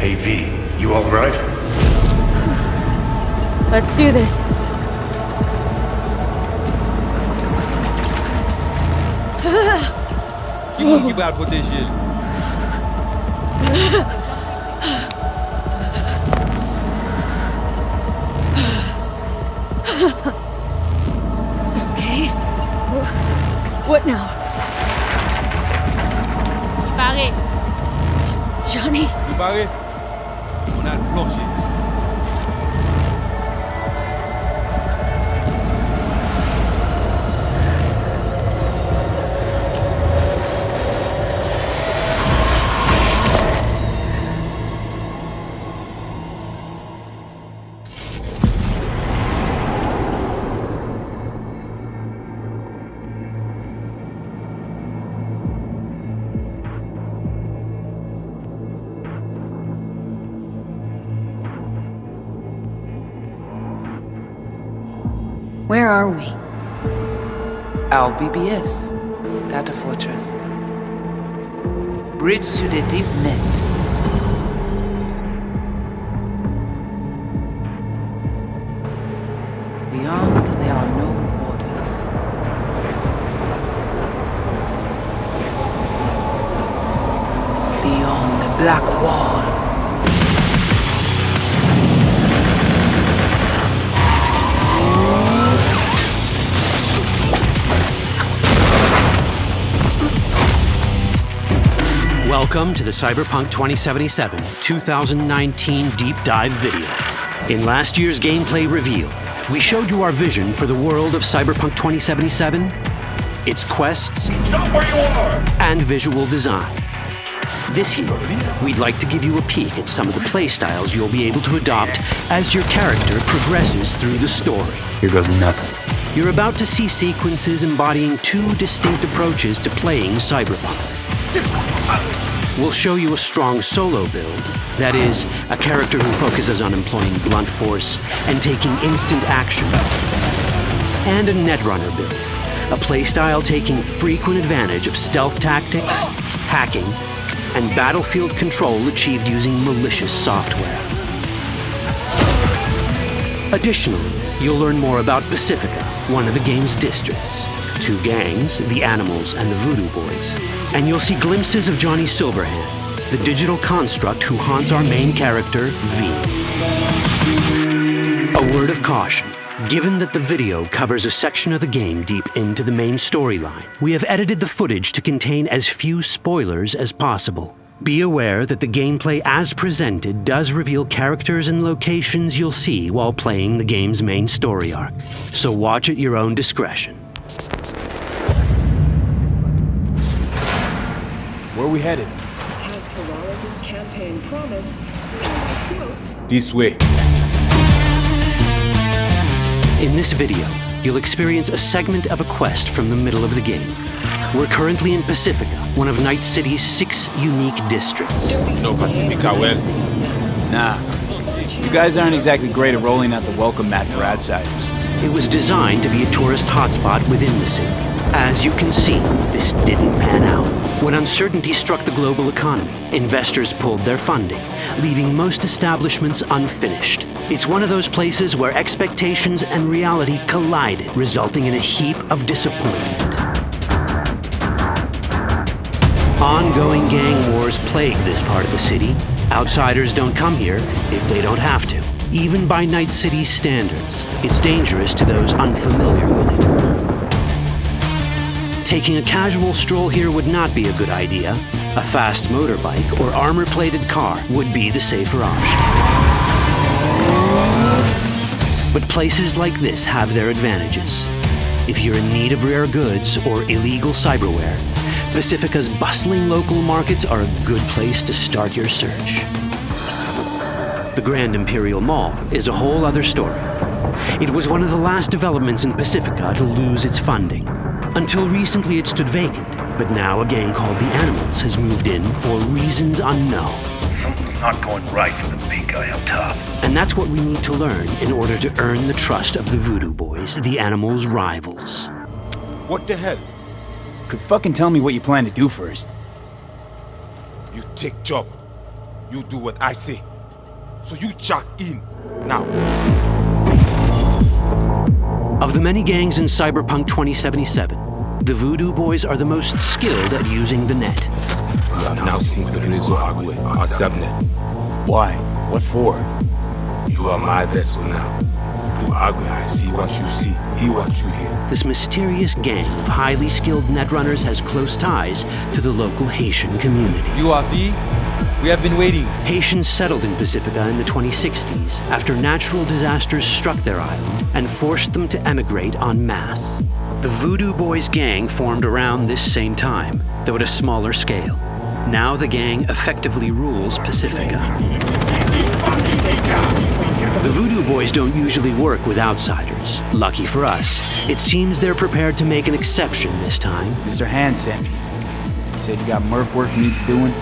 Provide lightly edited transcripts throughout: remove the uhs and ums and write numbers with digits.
Hey V, you alright? Let's do this. Que vai proteger ele? Okay. What now? Barré. Johnny? Vous barrez? On a le plancher. Where are we? Our BBS, Data Fortress. Bridge to the deep net. Beyond, there are no borders. Beyond the black wall. Welcome to the Cyberpunk 2077 2019 Deep Dive video. In last year's gameplay reveal, we showed you our vision for the world of Cyberpunk 2077, its quests, and visual design. This year, we'd like to give you a peek at some of the playstyles you'll be able to adopt as your character progresses through the story. Here goes nothing. You're about to see sequences embodying two distinct approaches to playing Cyberpunk. We'll show you a strong solo build, that is, a character who focuses on employing blunt force and taking instant action, and a netrunner build, a playstyle taking frequent advantage of stealth tactics, hacking, and battlefield control achieved using malicious software. Additionally, you'll learn more about Pacifica, one of the game's districts, two gangs, the Animals and the Voodoo Boys, and you'll see glimpses of Johnny Silverhand, the digital construct who haunts our main character, V. A word of caution. Given that the video covers a section of the game deep into the main storyline, we have edited the footage to contain as few spoilers as possible. Be aware that the gameplay as presented does reveal characters and locations you'll see while playing the game's main story arc, so watch at your own discretion. Where are we headed? As Peralez's campaign promised, quote, This way. In this video, you'll experience a segment of a quest from the middle of the game. We're currently in Pacifica, one of Night City's 6 unique districts. No Pacifica well. Nah. You guys aren't exactly great at rolling out the welcome mat for outsiders. It was designed to be a tourist hotspot within the city. As you can see, this didn't pan out. When uncertainty struck the global economy, investors pulled their funding, leaving most establishments unfinished. It's one of those places where expectations and reality collided, resulting in a heap of disappointment. Ongoing gang wars plague this part of the city. Outsiders don't come here if they don't have to. Even by Night City's standards, it's dangerous to those unfamiliar with it. Taking a casual stroll here would not be a good idea. A fast motorbike or armor-plated car would be the safer option. But places like this have their advantages. If you're in need of rare goods or illegal cyberware, Pacifica's bustling local markets are a good place to start your search. The Grand Imperial Mall is a whole other story. It was one of the last developments in Pacifica to lose its funding. Until recently it stood vacant, but now a gang called the Animals has moved in for reasons unknown. Something's not going right for the big guy up top. And that's what we need to learn in order to earn the trust of the Voodoo Boys, the Animals' rivals. What the hell? Could fucking tell me what you plan to do first. You take job. You do what I say. So you check in now. Of the many gangs in Cyberpunk 2077, the Voodoo Boys are the most skilled at using the net. You have now seen the Rezo Agwe, our subnet. Why? What for? You are my vessel now. Through Agwe, I see what you see, hear what you hear. This mysterious gang of highly skilled netrunners has close ties to the local Haitian community. URV, we have been waiting. Haitians settled in Pacifica in the 2060s after natural disasters struck their island and forced them to emigrate en masse. The Voodoo Boys gang formed around this same time, though at a smaller scale. Now the gang effectively rules Pacifica. The Voodoo Boys don't usually work with outsiders. Lucky for us, it seems they're prepared to make an exception this time. Mr. Hand sent me. He said you got merc work needs doing.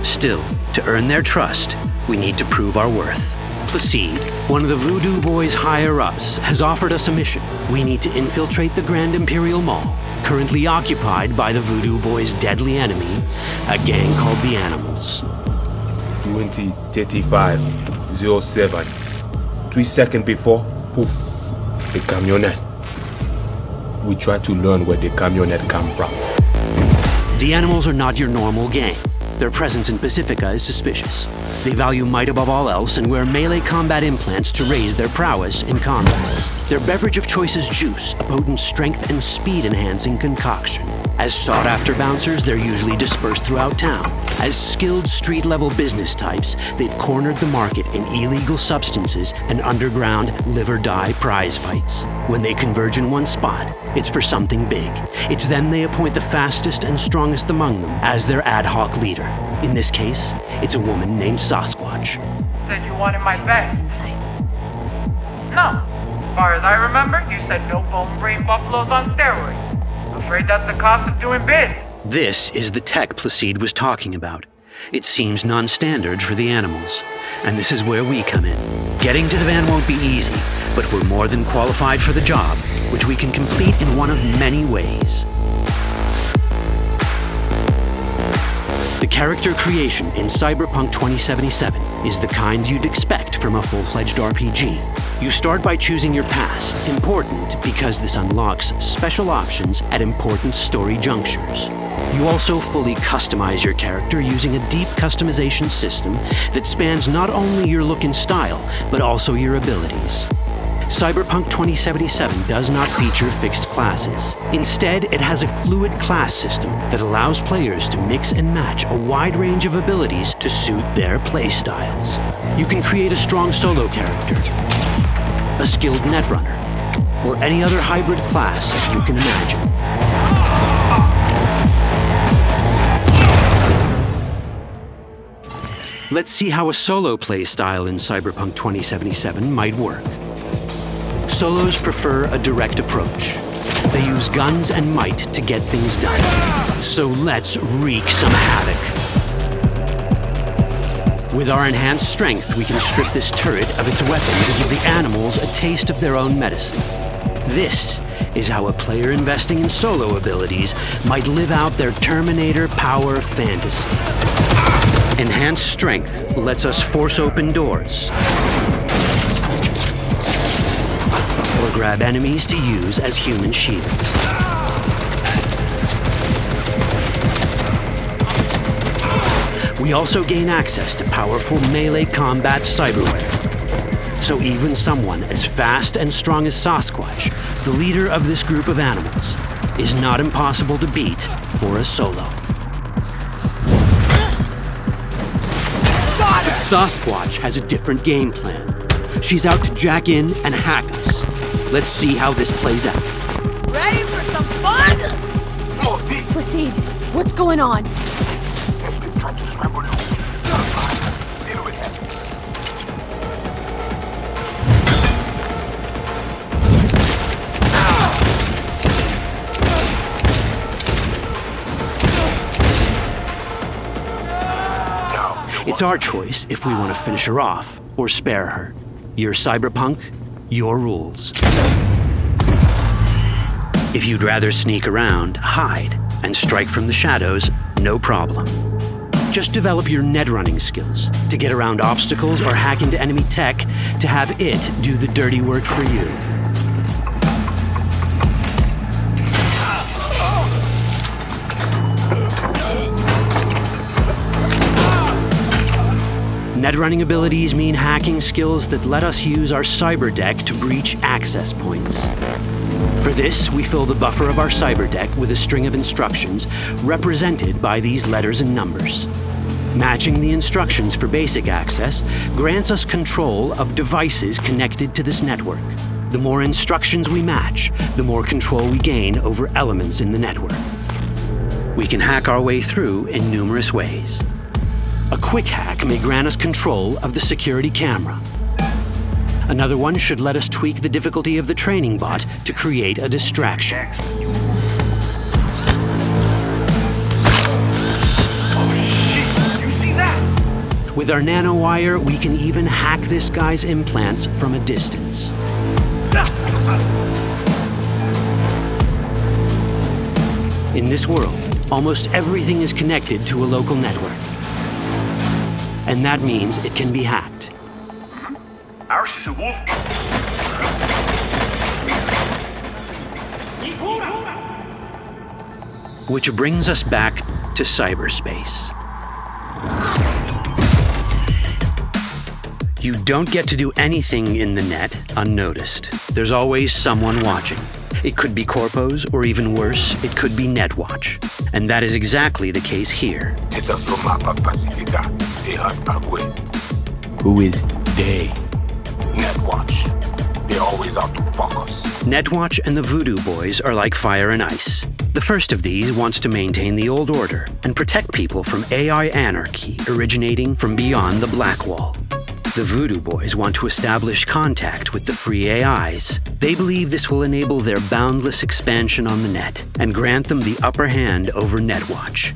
Still, to earn their trust, we need to prove our worth. Placide, one of the Voodoo Boys' higher-ups, has offered us a mission. We need to infiltrate the Grand Imperial Mall, currently occupied by the Voodoo Boys' deadly enemy, a gang called the Animals. 20:35:07. 3 seconds before, poof, the camionette. We try to learn where the camionette come from. The Animals are not your normal gang. Their presence in Pacifica is suspicious. They value might above all else and wear melee combat implants to raise their prowess in combat. Their beverage of choice is juice, a potent strength and speed-enhancing concoction. As sought-after bouncers, they're usually dispersed throughout town. As skilled street-level business types, they've cornered the market in illegal substances and underground live-or-die prize fights. When they converge in one spot, it's for something big. It's then they appoint the fastest and strongest among them as their ad hoc leader. In this case, it's a woman named Sasquatch. Said you wanted my bed. Inside. No. As far as I remember, you said no bone brain buffaloes on steroids. Afraid that's the cost of doing biz. This is the tech Placide was talking about. It seems non-standard for the Animals. And this is where we come in. Getting to the van won't be easy, but we're more than qualified for the job, which we can complete in one of many ways. The character creation in Cyberpunk 2077 is the kind you'd expect from a full-fledged RPG. You start by choosing your past, important because this unlocks special options at important story junctures. You also fully customize your character using a deep customization system that spans not only your look and style, but also your abilities. Cyberpunk 2077 does not feature fixed classes. Instead, it has a fluid class system that allows players to mix and match a wide range of abilities to suit their playstyles. You can create a strong solo character, a skilled netrunner, or any other hybrid class you can imagine. Let's see how a solo playstyle in Cyberpunk 2077 might work. Solos prefer a direct approach. They use guns and might to get things done. So let's wreak some havoc. With our enhanced strength, we can strip this turret of its weapons and give the Animals a taste of their own medicine. This is how a player investing in solo abilities might live out their Terminator power fantasy. Enhanced strength lets us force open doors, or grab enemies to use as human shields. We also gain access to powerful melee combat cyberware. So even someone as fast and strong as Sasquatch, the leader of this group of animals, is not impossible to beat for a solo. But Sasquatch has a different game plan. She's out to jack in and hack us. Let's see how this plays out. Ready for some fun? Proceed. What's going on? Trying to scramble loose. Deal with him. It's our choice if we want to finish her off or spare her. You're Cyberpunk, your rules. If you'd rather sneak around, hide, and strike from the shadows, no problem. Just develop your net running skills to get around obstacles or hack into enemy tech to have it do the dirty work for you. Net running abilities mean hacking skills that let us use our cyber deck to breach access points. For this, we fill the buffer of our cyber deck with a string of instructions represented by these letters and numbers. Matching the instructions for basic access grants us control of devices connected to this network. The more instructions we match, the more control we gain over elements in the network. We can hack our way through in numerous ways. A quick hack may grant us control of the security camera. Another one should let us tweak the difficulty of the training bot to create a distraction. With our nanowire, we can even hack this guy's implants from a distance. In this world, almost everything is connected to a local network. And that means it can be hacked. Ours is a wolf. Which brings us back to cyberspace. You don't get to do anything in the net unnoticed. There's always someone watching. It could be corpos, or even worse, it could be Netwatch. And that is exactly the case here. Who is they? Netwatch. They're always out to fuck us. Netwatch and the Voodoo Boys are like fire and ice. The first of these wants to maintain the old order and protect people from AI anarchy originating from beyond the Black Wall. The Voodoo Boys want to establish contact with the free AIs. They believe this will enable their boundless expansion on the net and grant them the upper hand over Netwatch.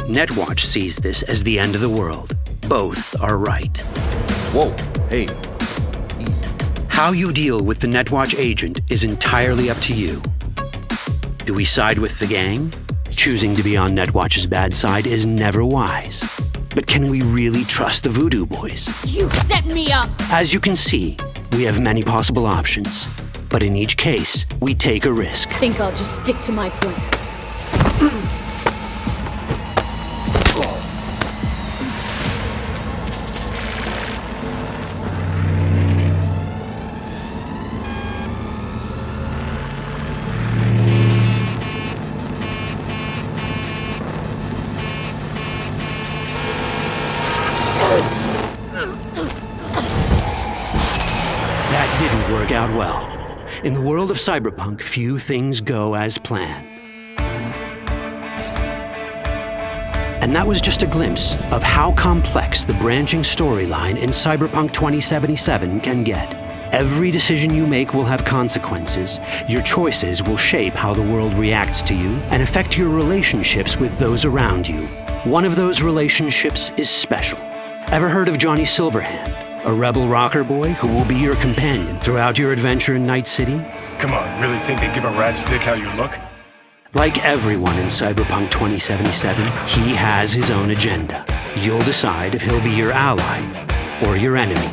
Netwatch sees this as the end of the world. Both are right. Whoa, hey, easy. How you deal with the Netwatch agent is entirely up to you. Do we side with the gang? Choosing to be on Netwatch's bad side is never wise. But can we really trust the Voodoo Boys? You set me up! As you can see, we have many possible options. But in each case, we take a risk. Think I'll just stick to my plan. That didn't work out well. In the world of Cyberpunk, few things go as planned. And that was just a glimpse of how complex the branching storyline in Cyberpunk 2077 can get. Every decision you make will have consequences. Your choices will shape how the world reacts to you and affect your relationships with those around you. One of those relationships is special. Ever heard of Johnny Silverhand? A rebel rocker boy who will be your companion throughout your adventure in Night City? Come on, really think they give a rat's dick how you look? Like everyone in Cyberpunk 2077, he has his own agenda. You'll decide if he'll be your ally or your enemy.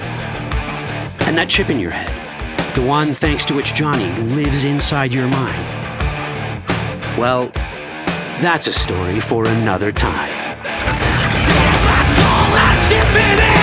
And that chip in your head, the one thanks to which Johnny lives inside your mind. Well, that's a story for another time. Chip in it!